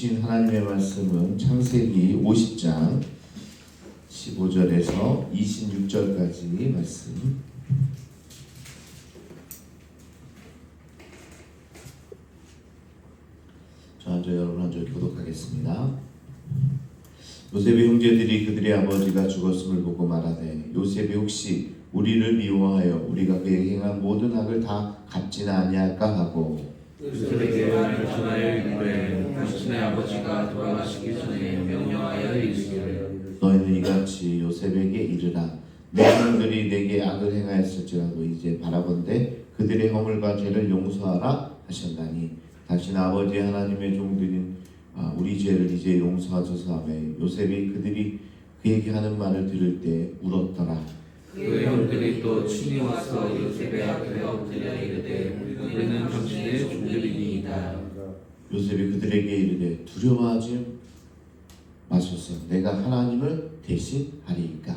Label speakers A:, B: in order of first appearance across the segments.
A: 하나님의 말씀은 창세기 50장 15절에서 26절까지 말씀. 먼저 여러분 한 절 교독하겠습니다. 요셉의 형제들이 그들의 아버지가 죽었음을 보고 말하되 요셉이 혹시 우리를 미워하여 우리가 그에게 행한 모든 악을 다 갚지는 아니할까 하고
B: 요셉에게 전하여 이르되 당신의 아버지가 돌아가시기 전에 명령하여 이르기를
A: 너희는 이같이 요셉에게 이르라. 내 형들이 내게 악을 행하였을지라도 이제 바라본대 그들의 허물과 죄를 용서하라 하셨나니 당신 아버지 하나님의 종들인 우리 죄를 이제 용서하소서 하며 요셉이 그들이 그에게 하는 말을 들을 때 울었더라.
B: 그 형들이 또 친히 와서 요셉의 앞에 엎드려 이르되 우리는 당신의 종들이니이다.
A: 요셉이 그들에게 이르되 두려워하지 마소서. 내가 하나님을 대신하리이까.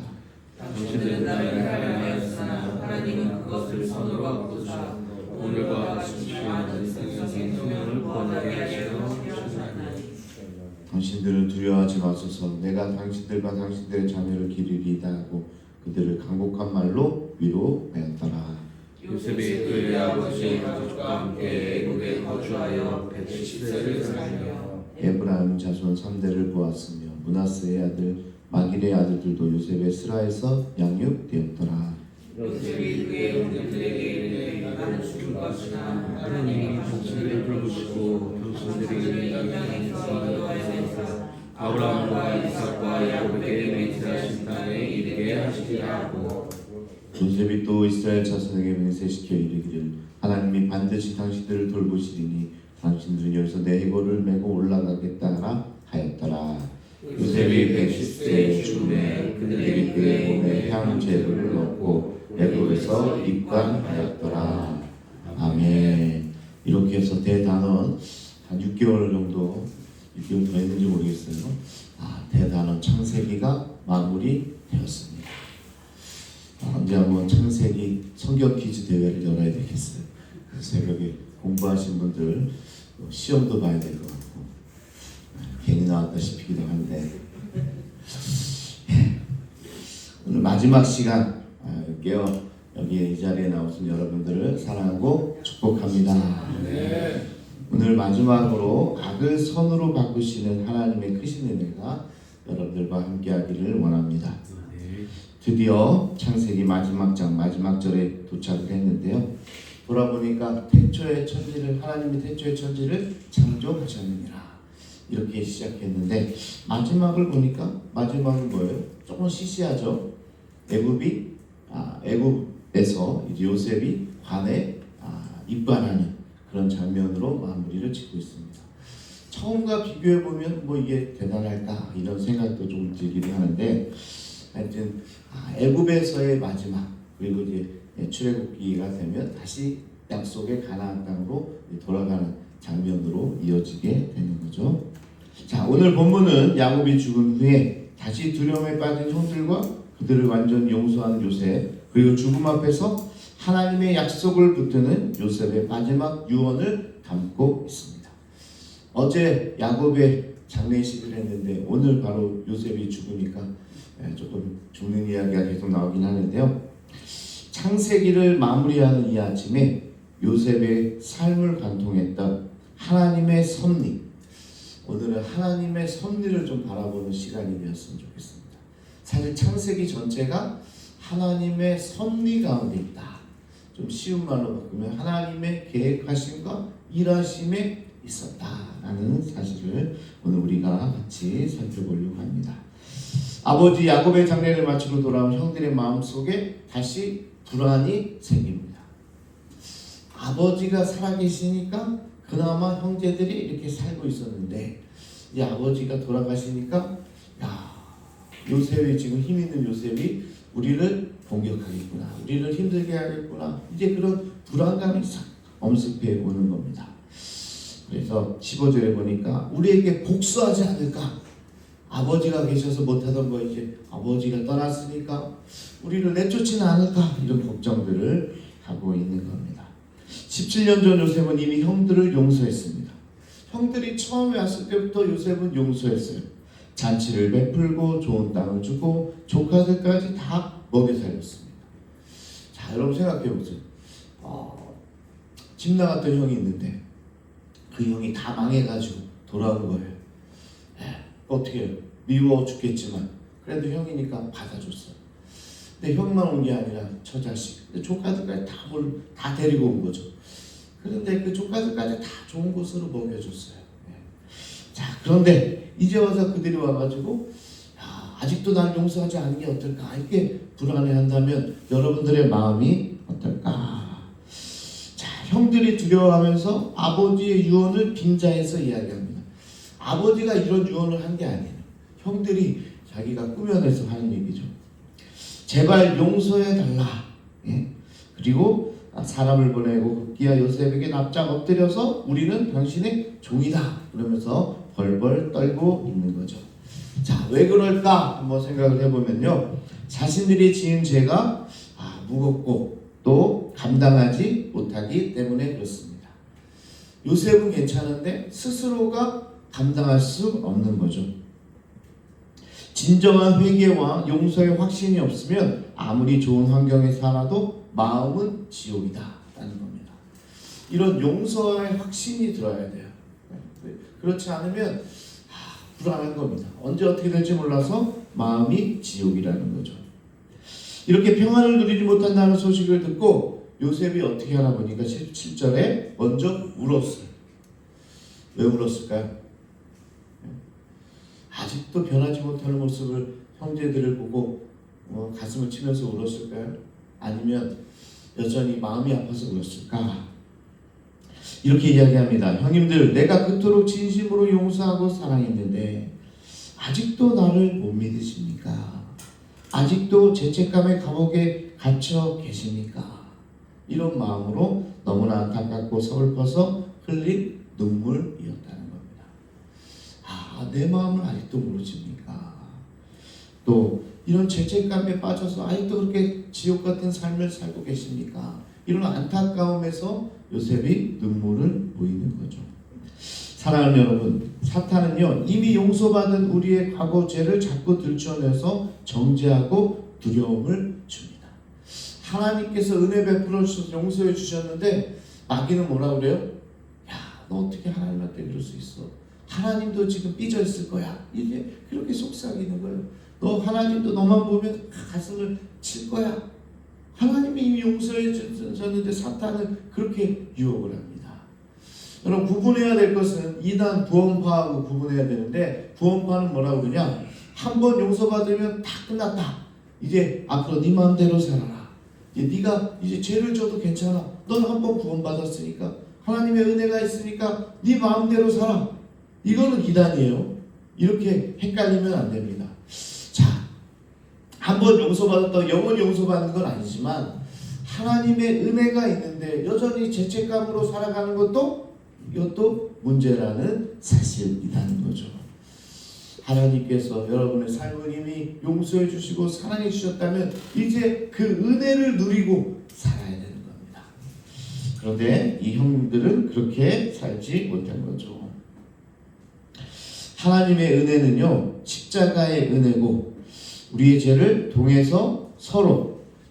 B: 당신들은 나를 하였으나 하나님은 그것을 선으로 바꾸사 오늘과 같이 취하는 생명의 소명을 구원하게 하시려 하셨나니
A: 당신들은 두려워하지 마소서. 내가 당신들과 당신들의 자녀를 기르리이다 하고 그들을 간곡한 말로 위로하였더라.
B: 요셉이 그의 아버지 가족과 함께 애국에 거주하여 110세를 살며
A: 에브라임 자손 3대를 보았으며 므낫세의 아들 마길의 아들들도 요셉의 스라에서 양육되었더라.
B: 요셉이 그의 형제들에게 이르되 나는 죽을 것이나 하나님이 당신들을 돌보시고 당신들이 아브라함과 이삭과 야곱에게 맹세하신 땅에 이르게 하시리라 하고
A: 요셉이 또 이스라엘 자손에게 맹세시켜 이르기를 하나님이 반드시 당신들을 돌보시리니 당신들은 여기서 내 해골을 메고 올라가겠다 하였더라. 요셉이 110세에 죽음에 그들이 그의 몸에 향제물을 넣고 애굽에서 입관하였더라. 아멘. 이렇게 해서 대단원 한 6개월 정도 6개월 더 했는지 모르겠어요. 대단원 창세기가 마무리되었습니다. 언제 한번 창세기 성경 퀴즈 대회를 열어야 되겠어요. 새벽에 공부하신 분들 시험도 봐야 될 것 같고 괜히 나왔다 싶기도 한데 오늘 마지막 시간 여기 이 자리에 나오신 여러분들을 사랑하고 축복합니다. 네. 오늘 마지막으로 악을 선으로 바꾸시는 하나님의 크신 은혜가 여러분들과 함께하기를 원합니다. 드디어 창세기 마지막 장 마지막 절에 도착을 했는데요. 돌아보니까 하나님이 태초의 천지를 창조하셨느니라 이렇게 시작했는데 마지막을 보니까 마지막은 뭐예요? 조금 시시하죠. 애굽에서 이제 요셉이 관에 입관하는 그런 장면으로 마무리를 짓고 있습니다. 처음과 비교해 보면 뭐 이게 대단할까 이런 생각도 좀 들기도 하는데 하여튼 애굽에서의 마지막 그리고 이제 출애굽기가 되면 다시 약속의 가나안 땅으로 돌아가는 장면으로 이어지게 되는 거죠. 자, 오늘 본문은 야곱이 죽은 후에 다시 두려움에 빠진 형들과 그들을 완전히 용서하는 요셉 그리고 죽음 앞에서 하나님의 약속을 붙드는 요셉의 마지막 유언을 담고 있습니다. 어제 야곱의 장례식을 했는데 오늘 바로 요셉이 죽으니까 조금 죽는 이야기가 계속 나오긴 하는데요. 창세기를 마무리하는 이 아침에 요셉의 삶을 관통했던 하나님의 섭리, 오늘은 하나님의 섭리를 좀 바라보는 시간이 되었으면 좋겠습니다. 사실 창세기 전체가 하나님의 섭리 가운데 있다. 좀 쉬운 말로 바꾸면 하나님의 계획하심과 일하심에 있었다라는 사실을 오늘 우리가 같이 살펴보려고 합니다. 아버지 야곱의 장례를 마치고 돌아온 형들의 마음속에 다시 불안이 생깁니다. 아버지가 살아계시니까 그나마 형제들이 이렇게 살고 있었는데 이제 아버지가 돌아가시니까 요셉이 지금 힘 있는 요셉이 우리를 공격하겠구나, 우리를 힘들게 하겠구나, 이제 그런 불안감이 싹 엄습해 오는 겁니다. 그래서 15절에 보니까 우리에게 복수하지 않을까, 아버지가 계셔서 못하던 거 이제 아버지가 떠났으니까 우리를 내쫓지는 않을까, 이런 걱정들을 하고 있는 겁니다. 17년 전 요셉은 이미 형들을 용서했습니다. 형들이 처음에 왔을 때부터 요셉은 용서했어요. 잔치를 베풀고 좋은 땅을 주고 조카들까지 다 먹여 살렸습니다. 자, 여러분 생각해 보세요. 집 나갔던 형이 있는데 그 형이 다 망해가지고 돌아온 거예요. 어떻게 해요? 미워 죽겠지만 그래도 형이니까 받아줬어요. 근데 형만 온 게 아니라 처자식, 근데 조카들까지 다 데리고 온 거죠. 그런데 그 조카들까지 다 좋은 곳으로 먹여줬어요. 자, 그런데 이제 와서 그들이 와가지고 아직도 날 용서하지 않은 게 어떨까 이렇게 불안해한다면 여러분들의 마음이 어떨까? 자, 형들이 두려워하면서 아버지의 유언을 빙자해서 이야기합니다. 아버지가 이런 유언을 한 게 아니에요. 형들이 자기가 꾸며내서 하는 얘기죠. 제발 용서해달라. 그리고 사람을 보내고 급기야 요셉에게 납작 엎드려서 우리는 당신의 종이다 그러면서 벌벌 떨고 있는 거죠. 자, 왜 그럴까 한번 생각을 해보면요, 자신들이 지은 죄가 무겁고 또 감당하지 못하기 때문에 그렇습니다. 요셉은 괜찮은데 스스로가 감당할 수 없는 거죠. 진정한 회개와 용서의 확신이 없으면 아무리 좋은 환경에 살아도 마음은 지옥이다 라는 겁니다. 이런 용서의 확신이 들어야 돼요. 그렇지 않으면 불안한 겁니다. 언제 어떻게 될지 몰라서 마음이 지옥이라는 거죠. 이렇게 평안을 누리지 못한다는 소식을 듣고 요셉이 어떻게 하나 보니까 17절에 먼저 울었어요. 왜 울었을까요? 아직도 변하지 못하는 모습을 형제들을 보고 가슴을 치면서 울었을까요? 아니면 여전히 마음이 아파서 울었을까? 이렇게 이야기합니다. 형님들, 내가 그토록 진심으로 용서하고 사랑했는데 아직도 나를 못 믿으십니까? 아직도 죄책감의 감옥에 갇혀 계십니까? 이런 마음으로 너무나 안타깝고 서글퍼서 흘린 눈물이었다는 겁니다. 내 마음을 아직도 모르십니까? 또 이런 죄책감에 빠져서 아직도 그렇게 지옥 같은 삶을 살고 계십니까? 이런 안타까움에서 요셉이 눈물을 보이는 거죠. 사랑하는 여러분, 사탄은요 이미 용서받은 우리의 과거 죄를 자꾸 들춰내서 정죄하고 두려움을 줍니다. 하나님께서 은혜 베풀어 주셔서 용서해 주셨는데 마귀는 뭐라 그래요? 야, 너 어떻게 하나님한테 그럴 수 있어? 하나님도 지금 삐져 있을 거야. 이게 그렇게 속삭이는 거예요. 너 하나님도 너만 보면 가슴을 칠 거야. 하나님이 이미 용서해 주셨는데 사탄은 그렇게 유혹을 합니다. 여러분, 구분해야 될 것은 이단 구원파하고 구분해야 되는데, 구원파는 뭐라고 그러냐? 한 번 용서받으면 다 끝났다. 이제 앞으로 네 마음대로 살아라. 이제 네가 이제 죄를 져도 괜찮아. 넌 한 번 구원받았으니까, 하나님의 은혜가 있으니까 네 마음대로 살아. 이거는 이단이에요. 이렇게 헷갈리면 안 됩니다. 자, 한번 용서받았다고 영원히 용서받는 건 아니지만 하나님의 은혜가 있는데 여전히 죄책감으로 살아가는 것도 이것도 문제라는 사실이라는 거죠. 하나님께서 여러분의 삶을 이미 용서해 주시고 사랑해 주셨다면 이제 그 은혜를 누리고 살아야 되는 겁니다. 그런데 이 형들은 그렇게 살지 못한 거죠. 하나님의 은혜는요 십자가의 은혜고 우리의 죄를 통해서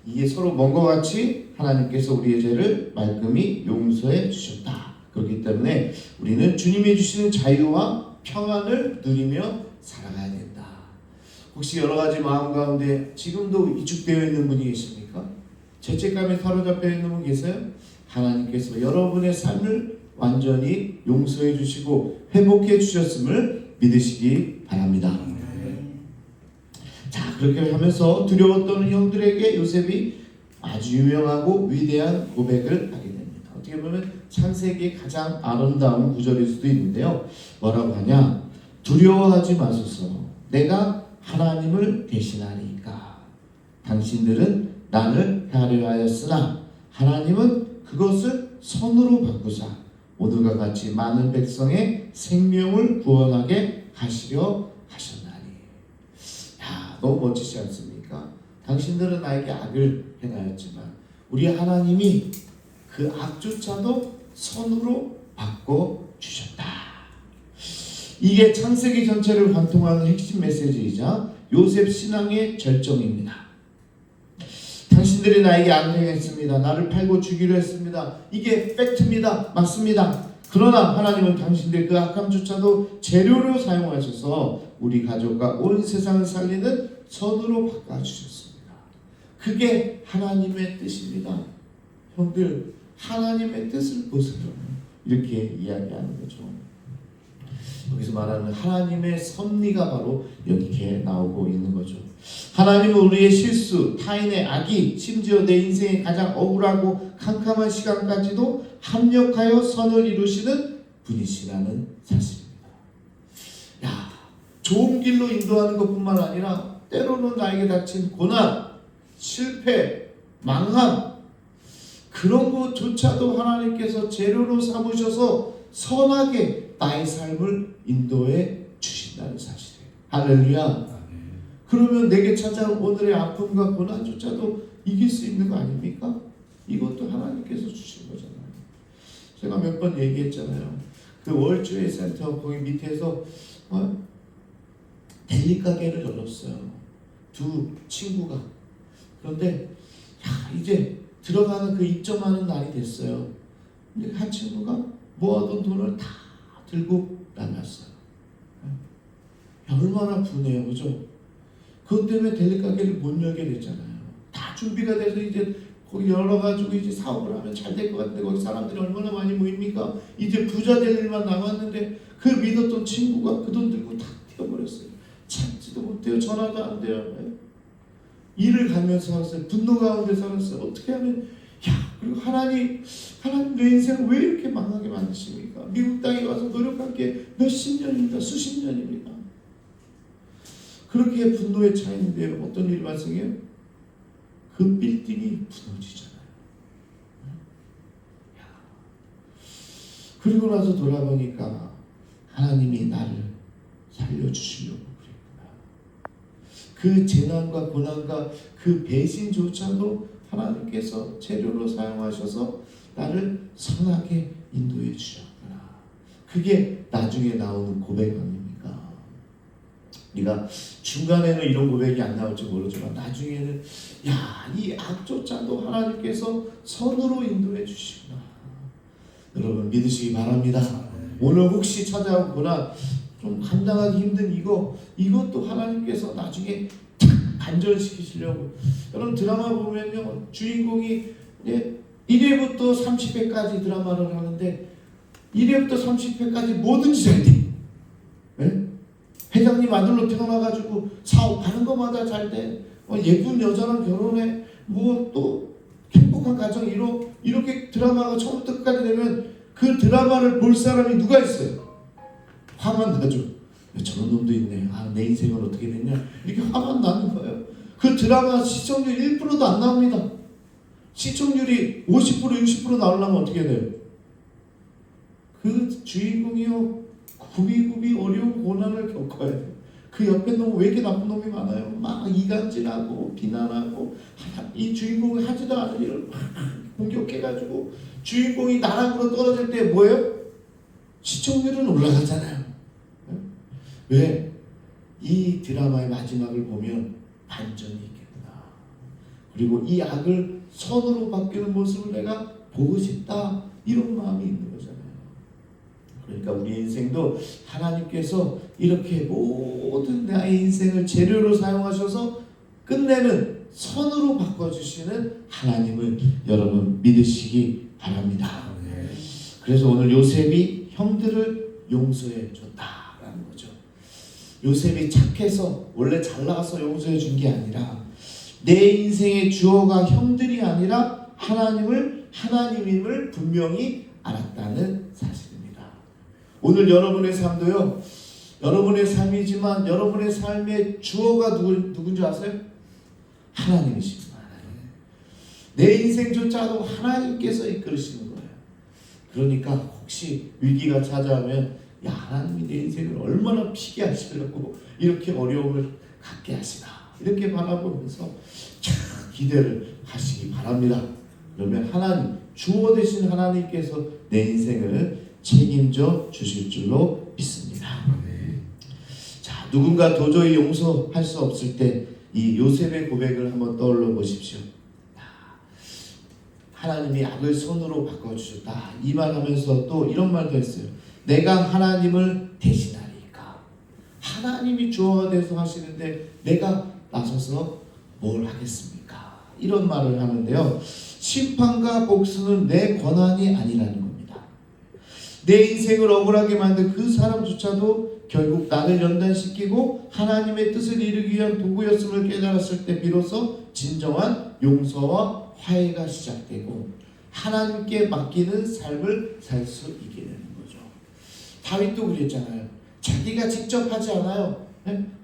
A: 이게 서로 먼 것 같이 하나님께서 우리의 죄를 말끔히 용서해 주셨다. 그렇기 때문에 우리는 주님이 주시는 자유와 평안을 누리며 살아가야 된다. 혹시 여러 가지 마음 가운데 지금도 위축되어 있는 분이 계십니까? 죄책감에 사로잡혀 있는 분 계세요? 하나님께서 여러분의 삶을 완전히 용서해 주시고 회복해 주셨음을 믿으시기 바랍니다. 자, 그렇게 하면서 두려워 떠는 형들에게 요셉이 아주 유명하고 위대한 고백을 하게 됩니다. 어떻게 보면 창세기의 가장 아름다운 구절일 수도 있는데요. 뭐라고 하냐? 두려워하지 마소서. 내가 하나님을 대신하리이까. 당신들은 나를 헤아려 하였으나 하나님은 그것을 선으로 바꾸사 오늘과 같이 많은 백성의 생명을 구원하게 하시려 하셨나니. 야, 너무 멋지지 않습니까? 당신들은 나에게 악을 행하였지만 우리 하나님이 그 악조차도 선으로 바꿔 주셨다. 이게 창세기 전체를 관통하는 핵심 메시지이자 요셉 신앙의 절정입니다. 당신들이 나에게 악행했습니다. 나를 팔고 죽이려 했습니다. 이게 팩트입니다. 맞습니다. 그러나 하나님은 당신들 그 악함조차도 재료로 사용하셔서 우리 가족과 온 세상을 살리는 선으로 바꿔주셨습니다. 그게 하나님의 뜻입니다. 형들, 하나님의 뜻을 보세요. 이렇게 이야기하는 거죠. 여기서 말하는 하나님의 섭리가 바로 이렇게 나오고 있는 거죠. 하나님은 우리의 실수, 타인의 악이, 심지어 내 인생의 가장 억울하고 캄캄한 시간까지도 합력하여 선을 이루시는 분이시라는 사실입니다. 야, 좋은 길로 인도하는 것뿐만 아니라 때로는 나에게 닥친 고난, 실패, 망함, 그런 것조차도 하나님께서 재료로 삼으셔서 선하게 나의 삶을 인도해 주신다는 사실이에요. 할렐루야. 그러면 내게 찾아온 오늘의 아픔과 고난조차도 이길 수 있는 거 아닙니까? 이것도 하나님께서 주신 거잖아요. 제가 몇 번 얘기했잖아요. 그 월주의 센터 거기 밑에서 델리 가게를 열었어요. 두 친구가. 그런데 이제 들어가는 그 입점하는 날이 됐어요. 근데 한 친구가 모아둔 돈을 다 들고 나갔어요. 얼마나 분해요, 그죠? 그것 때문에 델리 가게를 못 열게 됐잖아요. 다 준비가 돼서 이제 거기 열어가지고 이제 사업을 하면 잘 될 것 같은데 거기 사람들이 얼마나 많이 모입니까? 이제 부자 될 일만 남았는데 그 믿었던 친구가 그 돈 들고 다 튀어버렸어요. 참지도 못해요. 전화도 안 돼요. 일을 가면서 살았어요. 분노 가운데 살았어요. 어떻게 하면 그리고 하나님 내 인생을 왜 이렇게 망하게 만드십니까? 미국 땅에 와서 노력한 게 몇십 년입니다. 수십 년입니다. 그렇게 분노에 차있는데 어떤 일이 발생해요? 그 빌딩이 무너지잖아요. 그리고 나서 돌아보니까 하나님이 나를 살려주시려고 그랬구나. 그 재난과 고난과 그 배신조차도 하나님께서 재료로 사용하셔서 나를 선하게 인도해 주셨구나. 그게 나중에 나오는 고백 아닙니까? 우리가 중간에는 이런 고백이 안 나올지 모르지만 나중에는 이 악조차도 하나님께서 선으로 인도해 주시구나. 여러분 믿으시기 바랍니다. 오늘 혹시 찾아온 고난 좀 감당하기 힘든 이것도 하나님께서 나중에 반전시키시려고. 여러분 드라마 보면요, 주인공이 1회부터 30회까지 드라마를 하는데 1회부터 30회까지 뭐든지 잘 돼. 네? 회장님 아들로 태어나가지고 사업하는 것마다 잘 돼. 예쁜 여자랑 결혼해. 또 행복한 가정 이렇게 드라마가 처음부터 끝까지 되면 그 드라마를 볼 사람이 누가 있어요? 화만 나죠. 저런 놈도 있네. 내 인생은 어떻게 됐냐. 이렇게 화만 나는 거예요. 그 드라마 시청률 1%도 안 나옵니다. 시청률이 50% 60% 나오려면 어떻게 돼요? 그 주인공이요 굽이굽이 어려운 고난을 겪어야 돼요. 그 옆에 놈 왜 이렇게 나쁜 놈이 많아요? 막 이간질하고 비난하고 이 주인공이 하지도 않은 일을 막 공격해가지고 주인공이 나락으로 떨어질 때 뭐예요? 시청률은 올라가잖아요. 왜? 이 드라마의 마지막을 보면 반전이 있겠구나. 그리고 이 악을 선으로 바뀌는 모습을 내가 보고 싶다. 이런 마음이 있는 거잖아요. 그러니까 우리 인생도 하나님께서 이렇게 모든 나의 인생을 재료로 사용하셔서 끝내는 선으로 바꿔주시는 하나님을 여러분 믿으시기 바랍니다. 그래서 오늘 요셉이 형들을 용서해 줬다라는 거죠. 요셉이 착해서 원래 잘 나가서 용서해 준 게 아니라 내 인생의 주어가 형들이 아니라 하나님임을 분명히 알았다는 사실입니다. 오늘 여러분의 삶도요, 여러분의 삶이지만 여러분의 삶의 주어가 누군지 아세요? 하나님이십니다. 내 인생조차도 하나님께서 이끌으시는 거예요. 그러니까 혹시 위기가 찾아오면 하나님이 내 인생을 얼마나 피게 하시려고 이렇게 어려움을 갖게 하시나 이렇게 바라보면서 기대를 하시기 바랍니다. 그러면 하나님, 주어 되신 하나님께서 내 인생을 책임져 주실 줄로 믿습니다. 누군가 도저히 용서할 수 없을 때 이 요셉의 고백을 한번 떠올려 보십시오. 하나님이 악을 선으로 바꿔주셨다. 이 말하면서 또 이런 말도 했어요. 내가 하나님을 대신하리까. 하나님이 주어가 돼서 하시는데 내가 나서서 뭘 하겠습니까? 이런 말을 하는데요. 심판과 복수는 내 권한이 아니라는 겁니다. 내 인생을 억울하게 만든 그 사람조차도 결국 나를 연단시키고 하나님의 뜻을 이루기 위한 도구였음을 깨달았을 때 비로소 진정한 용서와 화해가 시작되고 하나님께 맡기는 삶을 살 수 있게 되는 거죠. 다윗도 그랬잖아요. 자기가 직접 하지 않아요.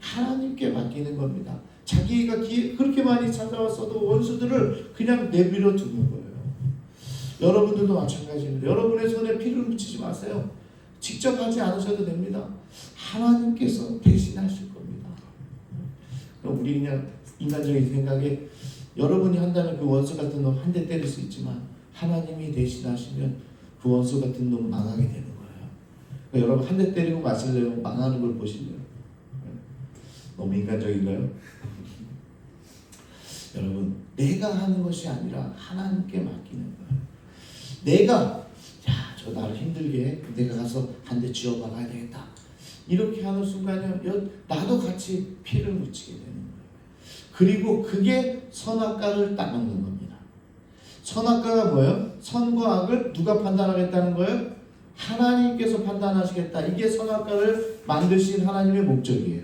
A: 하나님께 맡기는 겁니다. 자기가 그렇게 많이 찾아왔어도 원수들을 그냥 내버려 두는 거예요. 여러분들도 마찬가지입니다. 여러분의 손에 피를 묻히지 마세요. 직접 하지 않으셔도 됩니다. 하나님께서 대신하실 겁니다. 그럼 우리 그냥 인간적인 생각에 여러분이 한다면 그 원수 같은 놈 한 대 때릴 수 있지만 하나님이 대신하시면 그 원수 같은 놈 망하게 되는 거예요. 그러니까 여러분 한 대 때리고 맞으려면 망하는 걸 보시면 너무 인간적인가요? 여러분 내가 하는 것이 아니라 하나님께 맡기는 거예요. 내가 저 나를 힘들게 해. 내가 가서 한 대 쥐어 박아야 되겠다. 이렇게 하는 순간에 나도 같이 피를 묻히게 되는 거예요. 그리고 그게 선악과를 따먹는 겁니다. 선악과가 뭐예요? 선과 악을 누가 판단하겠다는 거예요? 하나님께서 판단하시겠다. 이게 선악과를 만드신 하나님의 목적이에요.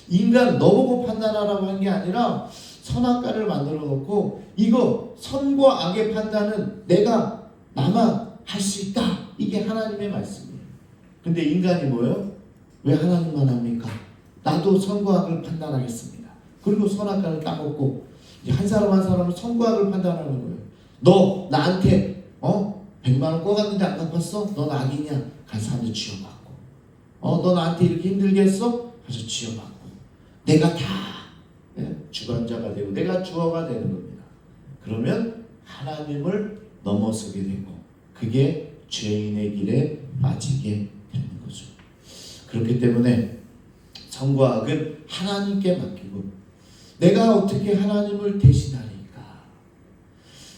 A: 인간 너보고 판단하라고 한 게 아니라 선악과를 만들어 놓고 이거 선과 악의 판단은 나만 할 수 있다. 이게 하나님의 말씀이에요. 근데 인간이 뭐예요? 왜 하나님만 합니까? 나도 선과 악을 판단하겠습니다. 그리고 선악과를 따먹고 이제 한 사람 한 사람은 선과 악을 판단하는 거예요. 너 나한테 100만 원 꿔갔는데 안 갚았어? 넌 악이냐? 가서 한 대 쥐어받고. 너 나한테 이렇게 힘들게 했어? 가서 쥐어받고. 내가 다 주관자가 되고 내가 주어가 되는 겁니다. 그러면 하나님을 넘어서게 되고 그게 죄인의 길에 빠지게 되는 거죠. 그렇기 때문에 선과 악은 하나님께 맡기고 내가 어떻게 하나님을 대신하리까?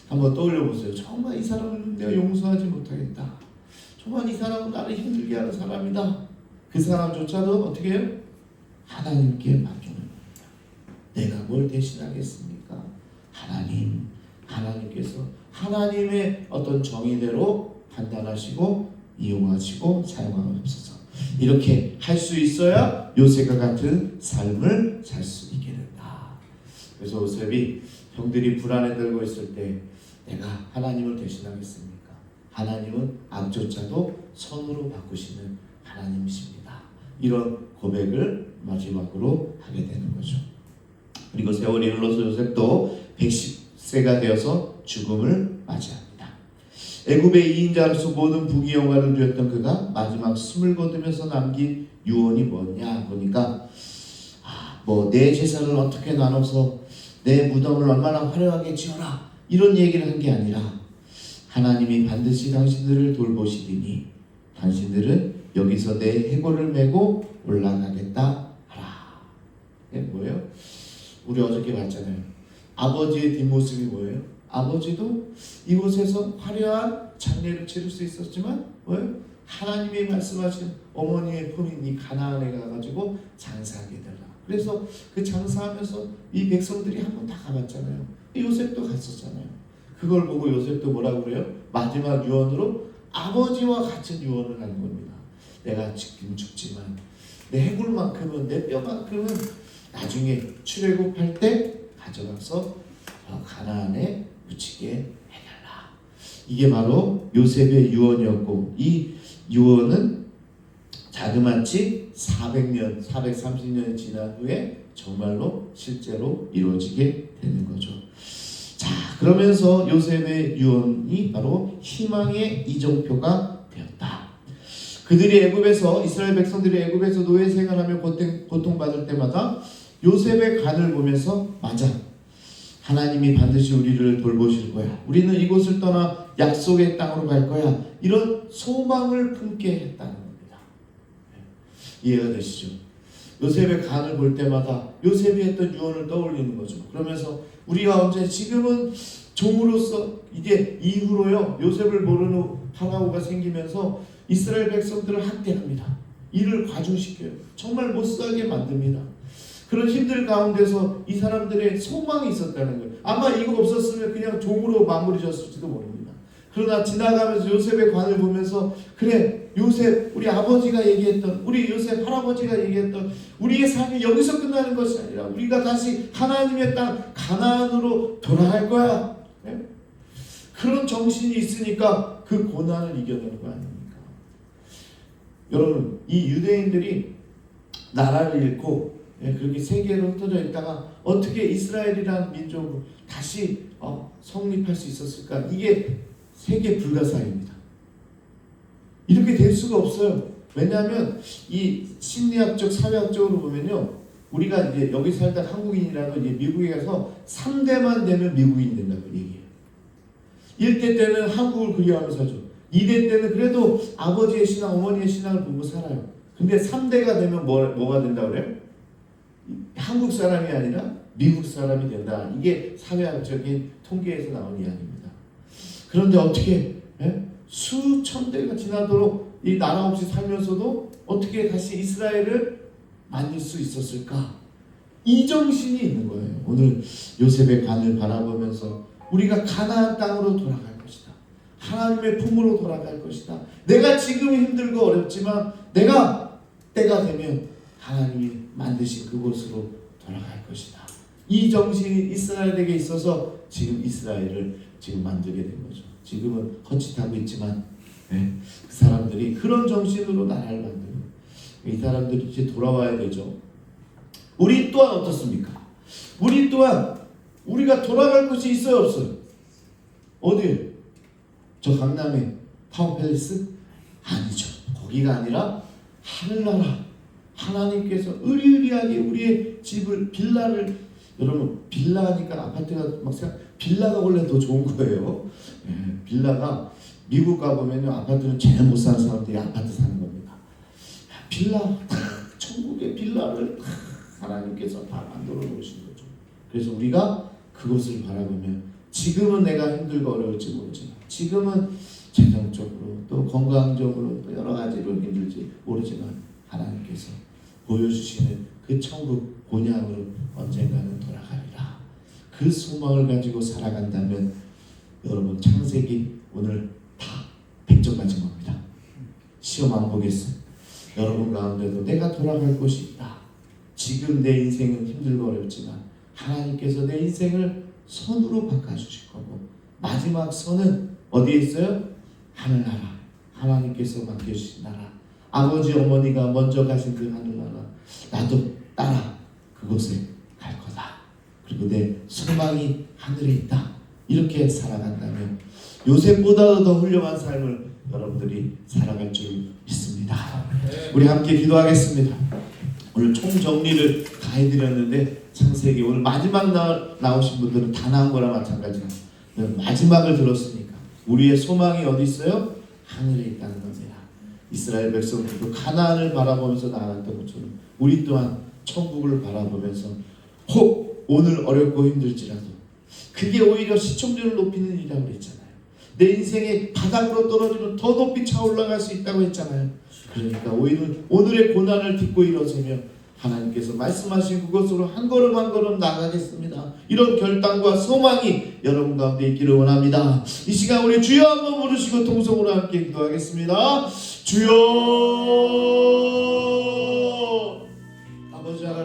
A: 한번 떠올려 보세요. 정말 이 사람은 내가 용서하지 못하겠다. 정말 이 사람은 나를 힘들게 하는 사람이다. 그 사람조차도 어떻게 해요? 하나님께 맡기는 겁니다. 내가 뭘 대신하겠습니까? 하나님께서 하나님의 어떤 정의대로 판단하시고 이용하시고 사용하옵소서. 이렇게 할 수 있어야 요셉과 같은 삶을 살 수 있게 된다. 그래서 요셉이 형들이 불안에 떨고 있을 때 내가 하나님을 대신하겠습니까? 하나님은 악조차도 선으로 바꾸시는 하나님이십니다. 이런 고백을 마지막으로 하게 되는 거죠. 그리고 세월이 흘러서 요셉도 110세가 되어서 죽음을 맞이합니다. 애굽의 2인자로서 모든 부귀 영화를 누렸던 그가 마지막 숨을 거두면서 남긴 유언이 뭐냐 보니까 내 재산을 어떻게 나눠서 내 무덤을 얼마나 화려하게 지어라 이런 얘기를 한 게 아니라 하나님이 반드시 당신들을 돌보시리니 당신들은 여기서 내 해골을 메고 올라가겠다 하라. 이게 뭐예요? 우리 어저께 봤잖아요. 아버지의 뒷모습이 뭐예요? 아버지도 이곳에서 화려한 장례를 치를 수 있었지만 뭐예요? 하나님이 말씀하신 어머니의 품인 이 가나안에 가가지고 장사하게 되라. 그래서 그 장사하면서 이 백성들이 한 번 다 가봤잖아요. 요셉도 갔었잖아요. 그걸 보고 요셉도 뭐라고 그래요? 마지막 유언으로 아버지와 같은 유언을 하는 겁니다. 내가 지금 죽지만 내 해골만큼은 내 뼈만큼은 나중에 출애굽할 때 가져가서 가나안에 묻히게 해달라. 이게 바로 요셉의 유언이었고 이 유언은 자그마치 430년이 지난 후에 정말로 실제로 이루어지게 되는 거죠. 자, 그러면서 요셉의 유언이 바로 희망의 이정표가 되었다. 그들이 애굽에서 이스라엘 백성들이 애굽에서 노예 생활하며 고통받을 때마다 요셉의 간을 보면서 맞아. 하나님이 반드시 우리를 돌보실 거야. 우리는 이곳을 떠나 약속의 땅으로 갈 거야. 이런 소망을 품게 했다는 겁니다. 이해가 되시죠? 요셉의 간을 볼 때마다 요셉이 했던 유언을 떠올리는 거죠. 그러면서 우리가 언제 지금은 종으로서 이제 이후로요 요셉을 모르는 파라오가 생기면서 이스라엘 백성들을 학대합니다. 이를 과중시켜요. 정말 못살게 만듭니다. 그런 힘들 가운데서 이 사람들의 소망이 있었다는 거예요. 아마 이거 없었으면 그냥 종으로 마무리졌을지도 모릅니다. 그러나 지나가면서 요셉의 관을 보면서 그래 요셉 우리 아버지가 얘기했던 우리 요셉 할아버지가 얘기했던 우리의 삶이 여기서 끝나는 것이 아니라 우리가 다시 하나님의 땅 가나안으로 돌아갈 거야. 네? 그런 정신이 있으니까 그 고난을 이겨내는 거 아닙니까? 여러분 이 유대인들이 나라를 잃고 그렇게 세계로 흩어져 있다가 어떻게 이스라엘이라는 민족을 다시 성립할 수 있었을까? 이게 세계 불가사의입니다. 이렇게 될 수가 없어요. 왜냐하면 이 심리학적, 사회학적으로 보면요, 우리가 이제 여기 살다 한국인이라도 이제 미국에 가서 3대만 되면 미국인 된다고 얘기해요. 1대 때는 한국을 그리워하며 살죠. 2대 때는 그래도 아버지의 신앙, 어머니의 신앙을 보고 살아요. 근데 3대가 되면 뭐가 된다고 그래요? 한국 사람이 아니라 미국 사람이 된다. 이게 사회학적인 통계에서 나온 이야기입니다. 그런데 어떻게 수천 대가 지나도록 이 나라 없이 살면서도 어떻게 다시 이스라엘을 만들 수 있었을까? 이 정신이 있는 거예요. 오늘 요셉의 간을 바라보면서 우리가 가나안 땅으로 돌아갈 것이다. 하나님의 품으로 돌아갈 것이다. 내가 지금 힘들고 어렵지만 내가 때가 되면 하나님이 만드신 그곳으로 돌아갈 것이다. 이 정신이 이스라엘에게 있어서 지금 이스라엘을 지금 만들게 된 거죠. 지금은 헛짓하고 있지만 그 사람들이 그런 정신으로 나라를 만들고 이 사람들이 이제 돌아와야 되죠. 우리 또한 어떻습니까? 우리 또한 우리가 돌아갈 곳이 있어요 없어요? 어디에? 저 강남에 타운팰리스? 아니죠. 거기가 아니라 하늘나라. 하나님께서 의리의리하게 우리의 집을 빌라를 여러분 빌라니까 아파트가 막 빌라가 원래 더 좋은 거예요. 빌라가 미국 가보면요 아파트는 제일 못 사는 사람들이 아파트 사는 겁니다. 빌라 천국의 빌라를 하나님께서 다 만들어 놓으신 거죠. 그래서 우리가 그것을 바라보면 지금은 내가 힘들고 어려울지 모르지만 지금은 재정적으로 또 건강적으로 또 여러 가지로 힘들지 모르지만 하나님께서 보여주시는 그 천국 본향으로 언젠가는 돌아가리라. 그 소망을 가지고 살아간다면 여러분 창세기 오늘 다 100점 맞은 겁니다. 시험 안 보겠어요. 여러분 가운데도 내가 돌아갈 곳이 있다. 지금 내 인생은 힘들고 어렵지만 하나님께서 내 인생을 선으로 바꿔주실 거고 마지막 선은 어디에 있어요? 하늘나라. 하나님께서 맡겨주신 나라. 아버지 어머니가 먼저 가신 그 하늘나라 나도 따라 그곳에 갈 거다. 그리고 내 소망이 하늘에 있다. 이렇게 살아간다면 요셉보다도 더 훌륭한 삶을 여러분들이 살아갈 줄 믿습니다. 우리 함께 기도하겠습니다. 오늘 총정리를 다 해드렸는데 창세기 오늘 마지막 나오신 분들은 다 나온 거랑 마찬가지예요. 마지막을 들었으니까 우리의 소망이 어디 있어요? 하늘에 있다는 겁니다. 이스라엘 백성들도 가나안을 바라보면서 나아갔던 것처럼 우리 또한 천국을 바라보면서 혹 오늘 어렵고 힘들지라도 그게 오히려 시청률을 높이는 일이라고 했잖아요. 내 인생의 바닥으로 떨어지면 더 높이 차올라갈 수 있다고 했잖아요. 그러니까 오늘의 고난을 딛고 일어서며 하나님께서 말씀하신 그것으로 한 걸음 한 걸음 나가겠습니다. 이런 결단과 소망이 여러분 가운데 있기를 원합니다. 이 시간 우리 주여 한번 부르시고 통성으로 함께 기도하겠습니다. 주여